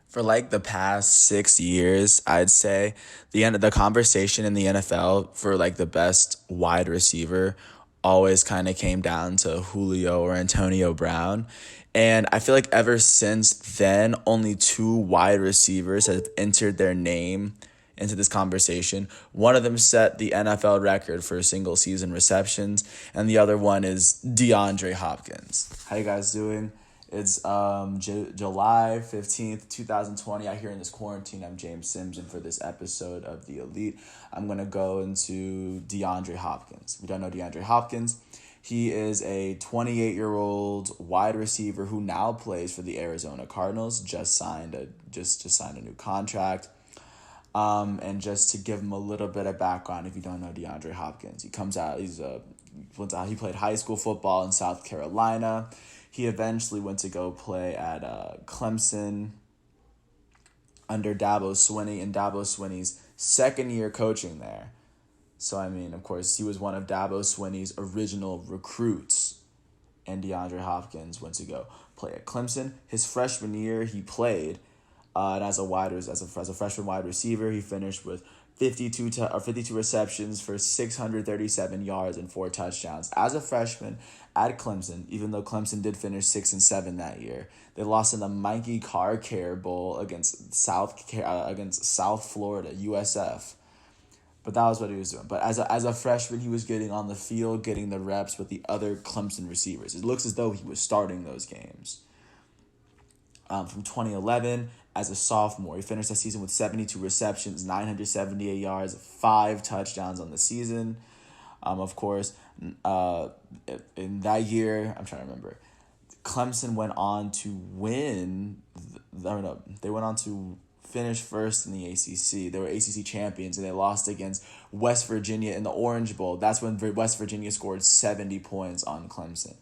For like the past 6 years, I'd say the conversation in the NFL for like the best wide receiver always kind of came down to Julio or Antonio Brown. And I feel like ever since then, only two wide receivers have entered their name into this conversation. One of them set the NFL record for single season receptions, and the other one is DeAndre Hopkins. How you guys doing? It's July 15th, 2020. Out here in this quarantine, I'm James Sims, and for this episode of The Elite, I'm going to go into DeAndre Hopkins. If you don't know DeAndre Hopkins, he is a 28-year-old wide receiver who now plays for the Arizona Cardinals. Just signed a new contract. And just to give him a little bit of background, if you don't know DeAndre Hopkins, he played high school football in South Carolina. He eventually went to go play at Clemson under Dabo Swinney in Dabo Swinney's second year coaching there. So, I mean, of course, he was one of Dabo Swinney's original recruits, and DeAndre Hopkins went to go play at Clemson. His freshman year, he played, and as a freshman wide receiver, he finished with 52 receptions for 637 yards and 4 touchdowns. As a freshman at Clemson, even though Clemson did finish 6-7 that year, they lost in the Mikey Car Care Bowl against South Florida USF. But that was what he was doing. But as a freshman, he was getting on the field, getting the reps with the other Clemson receivers. It looks as though he was starting those games. From 2011, as a sophomore, he finished that season with 72 receptions, 978 yards, 5 touchdowns on the season. Of course, in that year, I'm trying to remember, Clemson went on to win. They went on to finish first in the ACC. They were ACC champions, and they lost against West Virginia in the Orange Bowl. That's when West Virginia scored 70 points on Clemson.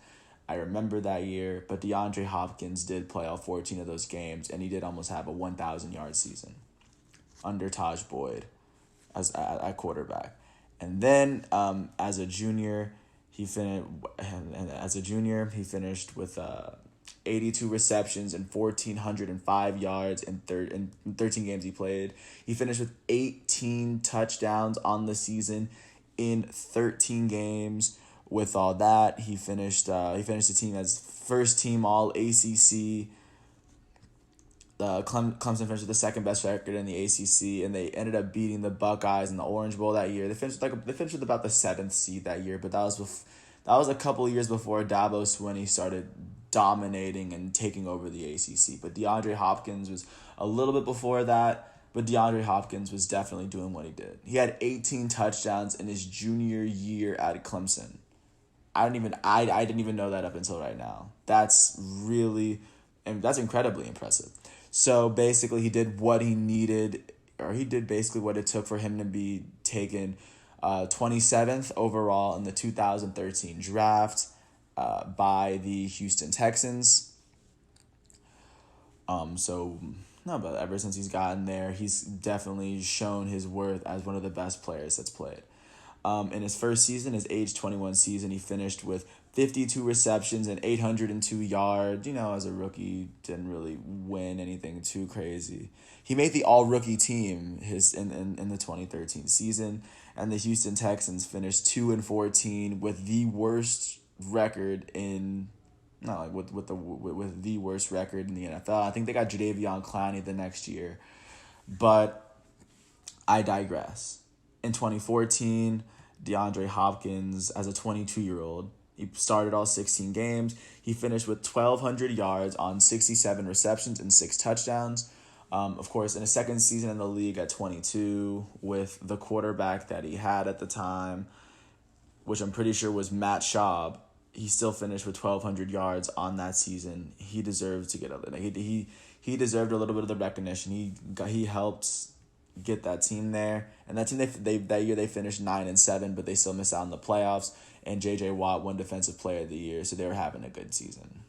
I remember that year, but DeAndre Hopkins did play all 14 of those games, and he did almost have a 1,000-yard season under Taj Boyd at quarterback. And then as a junior, he finished with 82 receptions and 1,405 yards in 13 games he played. He finished with 18 touchdowns on the season in 13 games. With all that, he finished the team as first team All ACC. Clemson finished with the second best record in the ACC, and they ended up beating the Buckeyes in the Orange Bowl that year. They finished with about the 7th seed that year, but that was a couple of years before Dabo Swinney started dominating and taking over the ACC. But DeAndre Hopkins was a little bit before that. But DeAndre Hopkins was definitely doing what he did. He had 18 touchdowns in his junior year at Clemson. I didn't even know that up until right now. That's incredibly impressive. So basically, he did what he needed, or he did basically what it took for him to be taken 27th overall in the 2013 draft by the Houston Texans. But ever since he's gotten there, he's definitely shown his worth as one of the best players that's played. In his first season, his age 21 season, he finished with 52 receptions and 802 yards. As a rookie, didn't really win anything too crazy. He made the all-rookie team in the 2013 season, and the Houston Texans finished 2-14 with the worst record with the worst record in the NFL. I think they got Jadeveon Clowney the next year, but I digress. In 2014, DeAndre Hopkins, as a 22-year-old, he started all 16 games. He finished with 1,200 yards on 67 receptions and 6 touchdowns. Of course, in his second season in the league at 22, with the quarterback that he had at the time, which I'm pretty sure was Matt Schaub, he still finished with 1,200 yards on that season. He deserved to get he deserved a little bit of the recognition. He helped get that team there, and that team that year they finished 9-7, but they still missed out on the playoffs. And J.J. Watt won Defensive Player of the Year, so they were having a good season.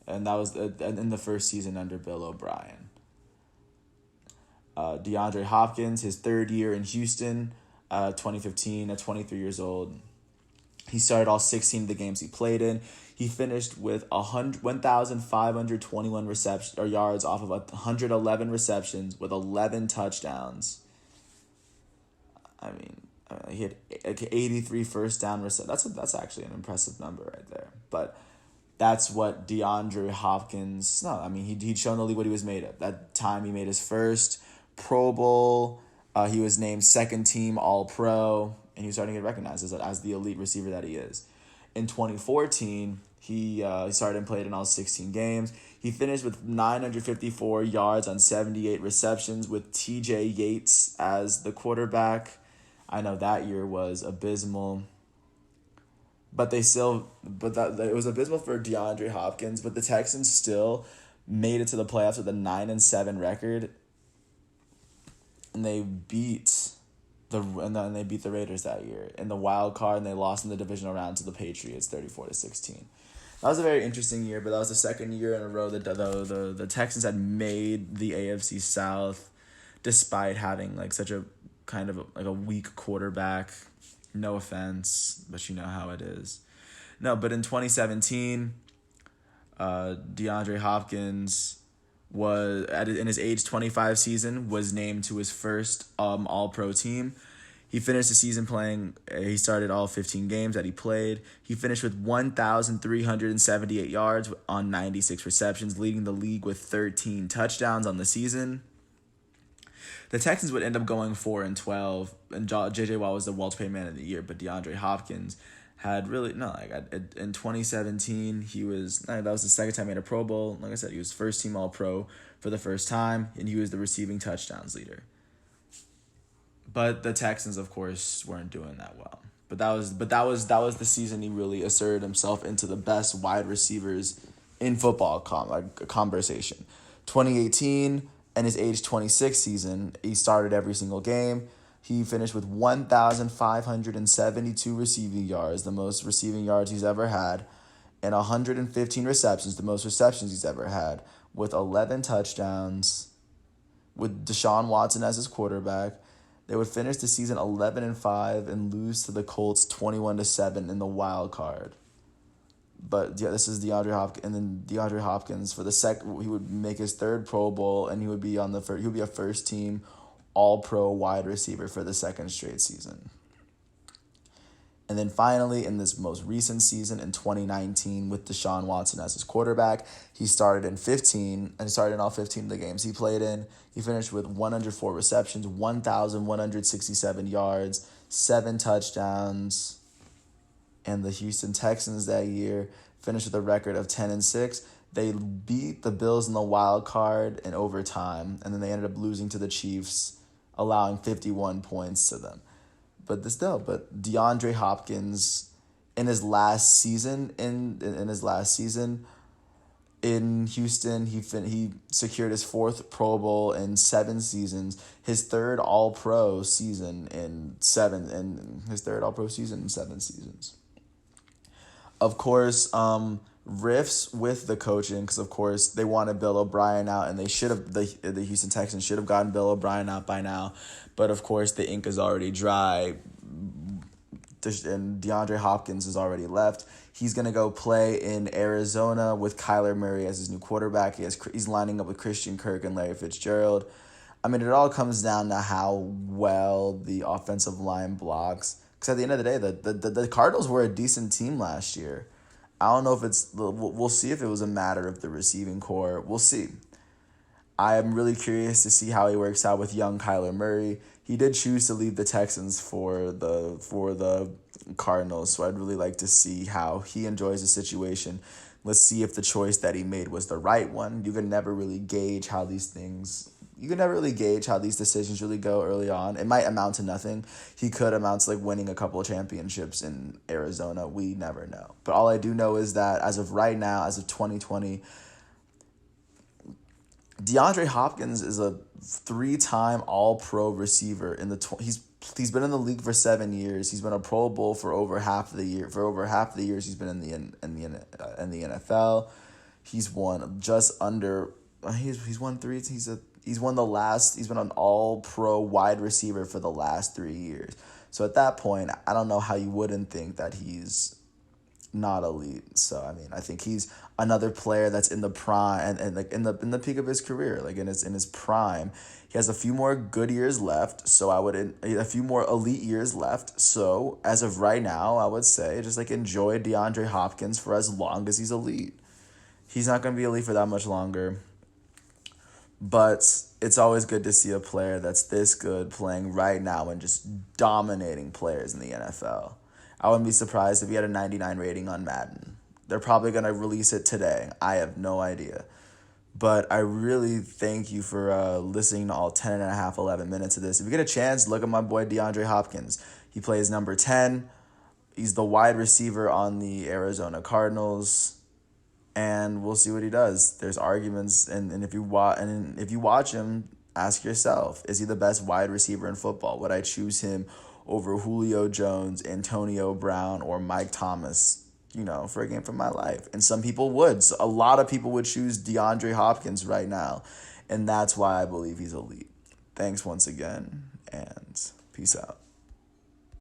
And that was in the first season under Bill O'Brien. DeAndre Hopkins, his third year in Houston, 2015, at 23 years old. He started all 16 of the games he played in. He finished with 1,521 reception or yards off of 111 receptions with 11 touchdowns. I mean, he had 83 first down receptions. That's actually an impressive number right there. But that's what DeAndre Hopkins. No, I mean he'd shown the league what he was made of. That time he made his first Pro Bowl. He was named second team All Pro, and he was starting to get recognized as the elite receiver that he is. In 2014, he started and played in all 16 games. He finished with 954 yards on 78 receptions with T.J. Yates as the quarterback. I know that year was abysmal. But it was abysmal for DeAndre Hopkins, but the Texans still made it to the playoffs with a 9-7 record. And they beat the Raiders that year in the wild card, and they lost in the divisional round to the Patriots 34-16. That was a very interesting year, but that was the second year in a row that the Texans had made the AFC South despite having like such a kind of like a weak quarterback. No offense, but you know how it is. No, but in 2017, DeAndre Hopkins was in his age 25 season was named to his first All-Pro team. He finished the season playing. He started all 15 games that he played. He finished with 1,378 yards on 96 receptions, leading the league with 13 touchdowns on the season. The Texans would end up going 4-12, and J.J. Watt was the Walter Payton Man of the Year, but DeAndre Hopkins had really in 2017 that was the second time he made a Pro Bowl. Like I said, he was first team All Pro for the first time, and he was the receiving touchdowns leader. But the Texans, of course, weren't doing that well. But that was the season he really asserted himself into the best wide receivers in football conversation. 2018. And his age 26 season, he started every single game. He finished with 1,572 receiving yards, the most receiving yards he's ever had, and 115 receptions, the most receptions he's ever had, with 11 touchdowns, with Deshaun Watson as his quarterback. They would finish the season 11-5 and lose to the Colts 21-7 in the wild card. But yeah, this is DeAndre Hopkins, and then DeAndre Hopkins for the he would make his third Pro Bowl, and he would be a first team All-Pro wide receiver for the second straight season. And then finally, in this most recent season in 2019, with Deshaun Watson as his quarterback, he started in all 15 of the games he played in. He finished with 104 receptions, 1,167 yards, 7 touchdowns. And the Houston Texans that year finished with a record of 10-6. They beat the Bills in the wild card in overtime, and then they ended up losing to the Chiefs, allowing 51 points to them. But DeAndre Hopkins in his last season in Houston, he secured his fourth Pro Bowl in 7 seasons, his third All-Pro season in 7 seasons. Of course, rifts with the coaching, because of course they wanted Bill O'Brien out, and they should have the Houston Texans should have gotten Bill O'Brien out by now, but of course the ink is already dry, and DeAndre Hopkins has already left. He's gonna go play in Arizona with Kyler Murray as his new quarterback. He's lining up with Christian Kirk and Larry Fitzgerald. I mean, it all comes down to how well the offensive line blocks. Because at the end of the day, the Cardinals were a decent team last year. I don't know if we'll see if it was a matter of the receiving core. We'll see. I am really curious to see how he works out with young Kyler Murray. He did choose to leave the Texans for the Cardinals, so I'd really like to see how he enjoys the situation. Let's see if the choice that he made was the right one. You can never really gauge how these decisions really go early on. It might amount to nothing. He could amount to winning a couple of championships in Arizona. We never know. But all I do know is that as of right now, as of 2020, DeAndre Hopkins is a 3-time All-Pro receiver. He's been in the league for 7 years. He's been a Pro Bowl for over half the years he's been in the NFL. He's won just under. He's won 3. He's been an All-Pro wide receiver for the last 3 years. So at that point, I don't know how you wouldn't think that he's not elite. So I mean, I think he's another player that's in the prime and like in the peak of his career, like in his prime. He has a few more good years left, so I would a few more elite years left. So as of right now, I would say just like enjoy DeAndre Hopkins for as long as he's elite. He's not going to be elite for that much longer, but it's always good to see a player that's this good playing right now and just dominating players in the NFL. I wouldn't be surprised if he had a 99 rating on Madden. They're probably going to release it today. I have no idea. But I really thank you for listening to all 10 and a half, 11 minutes of this. If you get a chance, look at my boy DeAndre Hopkins. He plays number 10. He's the wide receiver on the Arizona Cardinals. And we'll see what he does. There's arguments, and if you watch him, ask yourself, is he the best wide receiver in football? Would I choose him over Julio Jones, Antonio Brown, or Mike Thomas, for a game for my life? And some people would. So a lot of people would choose DeAndre Hopkins right now, and that's why I believe he's elite. Thanks once again, and peace out.